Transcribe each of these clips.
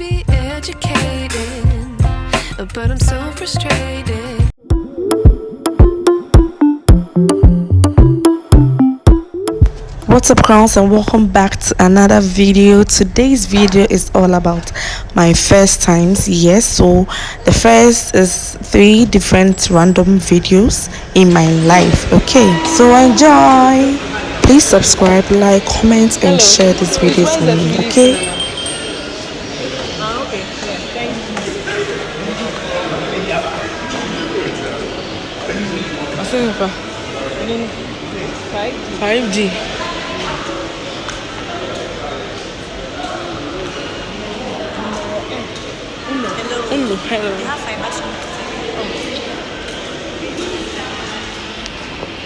be educated, but I'm so frustrated. What's up, crowns, and welcome back to another video. Today's video is all about my first times. Yes, so the first is 3 different random videos in my life. Okay, so enjoy. Please subscribe, like, comment, and share this video for me. Okay. Okay. Yeah, thank you. 5G. Hello. You have fiber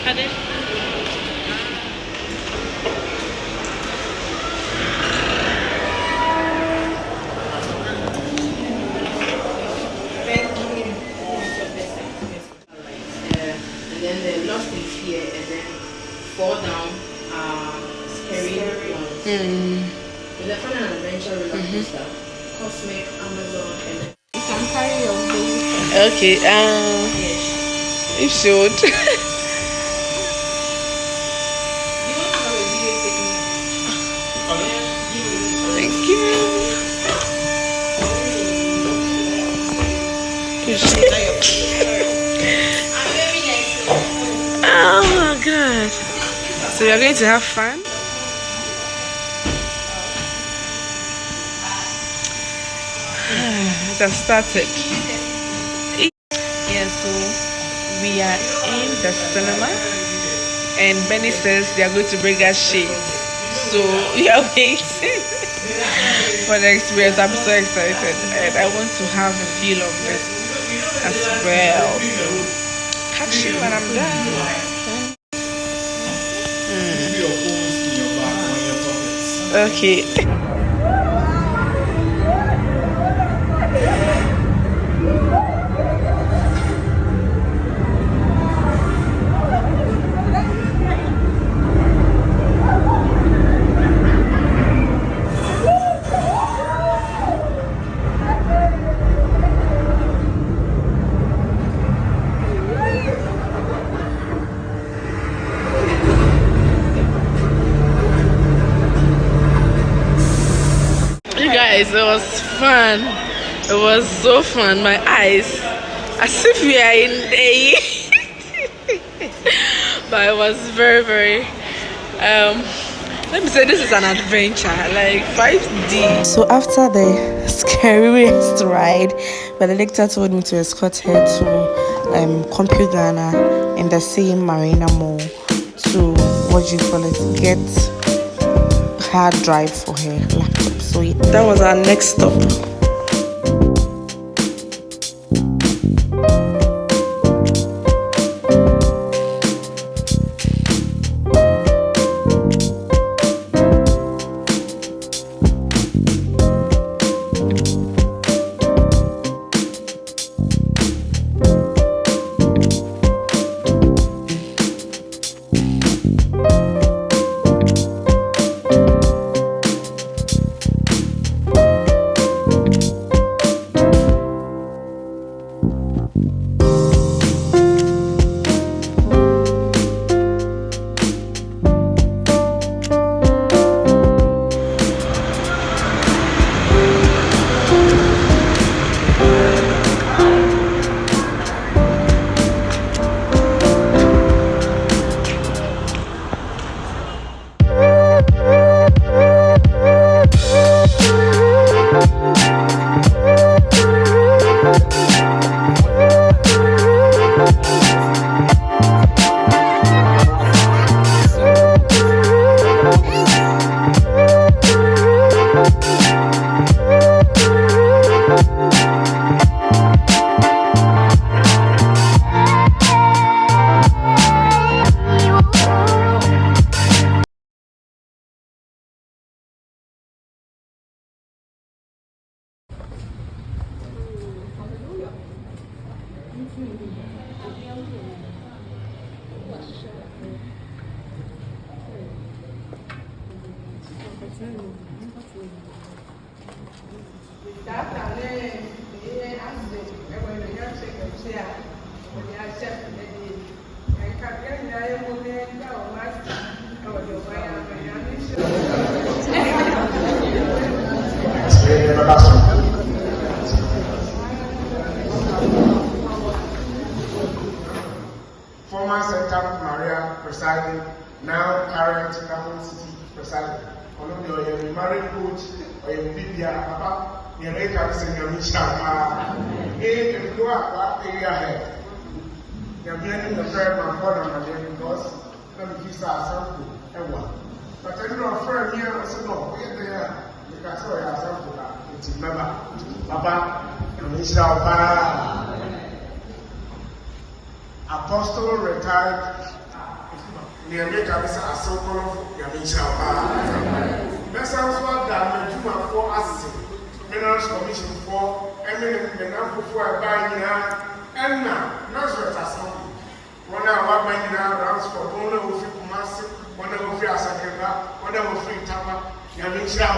and then the lost in fear, and then fall down, scary ones. With the fun and adventure roller coaster, cosmic, Amazon, and then you can carry your baby. Okay, yes. You should. You want to have a video technique? Thank you. Oh my god. So you're going to have fun? It has started. Yeah, so we are in the cinema and Benny says they are going to bring us shades. So we are waiting for the experience. I'm so excited and I want to have a feel of this as well. So catch you when I'm done. Okay. Guys, it was fun. It was so fun. My eyes, as if we are in a but it was very let me say this is an adventure, like 5D. So after the scariest ride, Benedicta told me to escort her to Compute Ghana in the same Marina Mall to get hard drive for her laptop. So that was our next stop. Former Center Maria presiding, now current Catholic City presiding. One of your married coach or your Bibia, Papa, your makers and your Michama. If you are ahead, you're getting the prayer man for them because let me kiss our sample. But I don't know for me, I said, no, we're there because I have sample. It's remember, Papa, and Michama. Apostle retired. The American is a so called Yamisha. Messers were done with Juma for us, Minerals Commission for eminent Menafu for a buying and now Nazareth as something. One hour buying rounds for one of you, Master, one of you as a Keba, one of you, Tapa, Yamisha.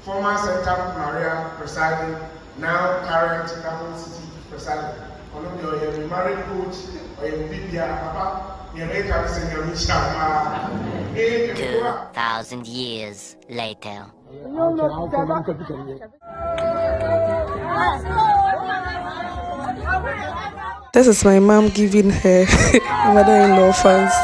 Former Center Maria presiding, now current Catholic City presiding. One of your married coach or your Bibia, Papa, your makers and your Michama. 2,000 years later. This is my mom giving her mother-in-law funds.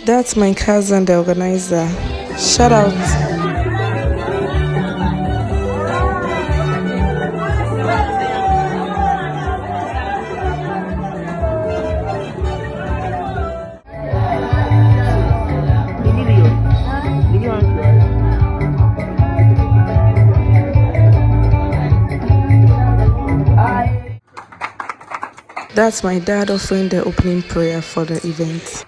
That's my cousin, the organizer. Shout out. That's my dad offering the opening prayer for the event.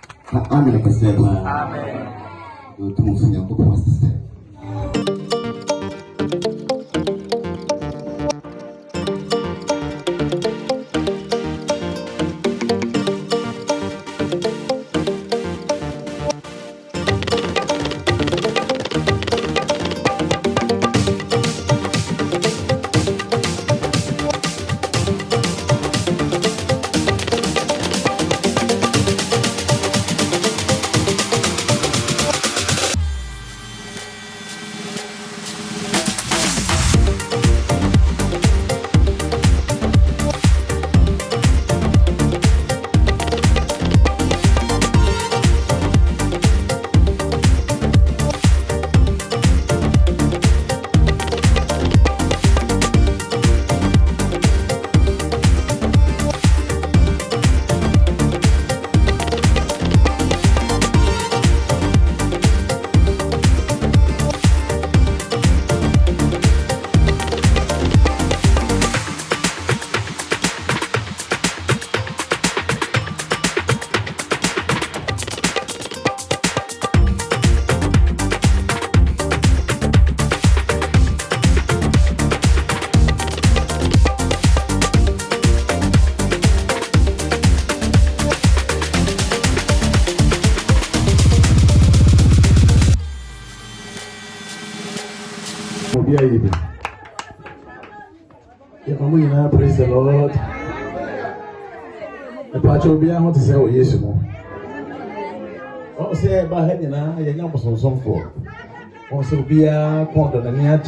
Amen. Praise the Lord. The patch will be able to say, oh, yes, you know. Oh, say about heading now, you're not so some for. Also, be a quantum and yet,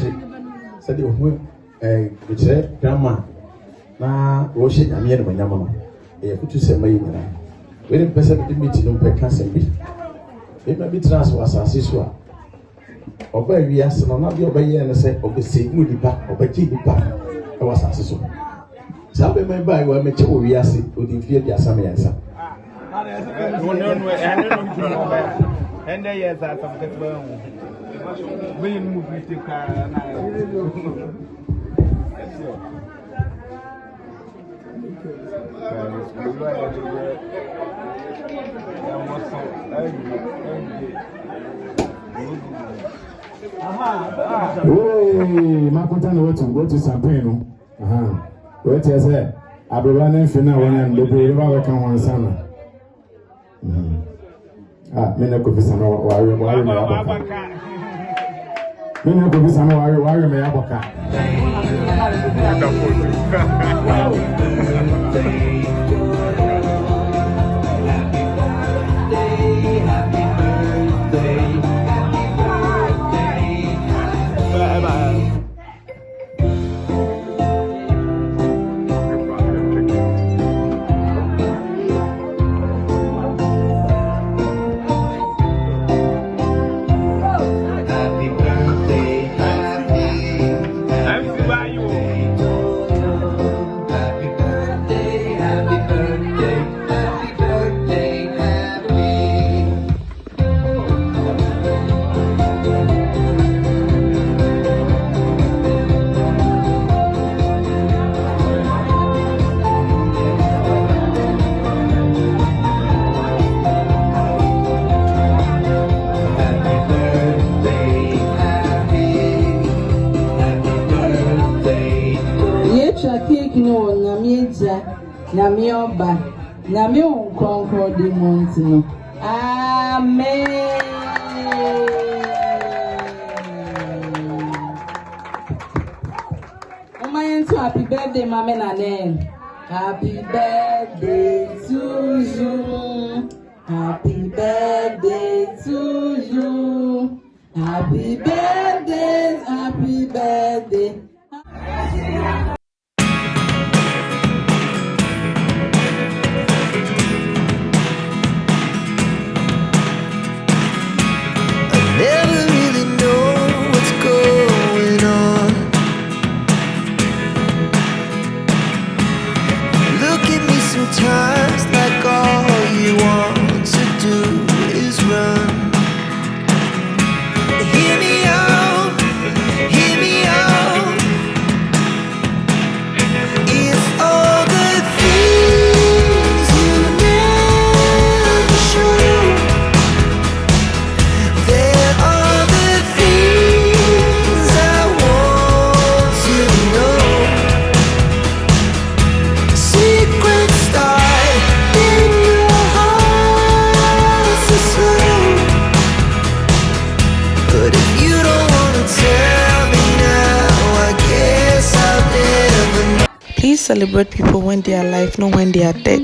said you, which said, Grandma. Now, washing a mere when Yamama. A put to say, my we didn't pass the meeting on per castle. It may be transfer as a siswa. Obey, we asked, not be obeying and say, obey, good, or by G. I was a sister. Sabe my bag where me chew we asi odi fie dia sama yansa. No, and there yes, I some get well. We move with the car and Hey, Makutan what to go to Sampeno. What you say? I be running for now and the river can one summer. Mena could be some warrior me aboka. Mena could be some warrior me aboka. No, Namieja, Namioba, Namio Concord de Montino. Amen. Oh, my happy birthday, Mamma Nane. Happy birthday to you. Happy birthday to you. Happy birthday, happy birthday. Never really know what's going on. Look at me sometimes like all you want to do is run. Hear me out, hear me out. It's all the things you never show. There are the things I want to know. Secrets start in your heart so slow. But if you don't wanna tell me now, I guess I'll never know. Please celebrate people when they are alive, not when they are dead.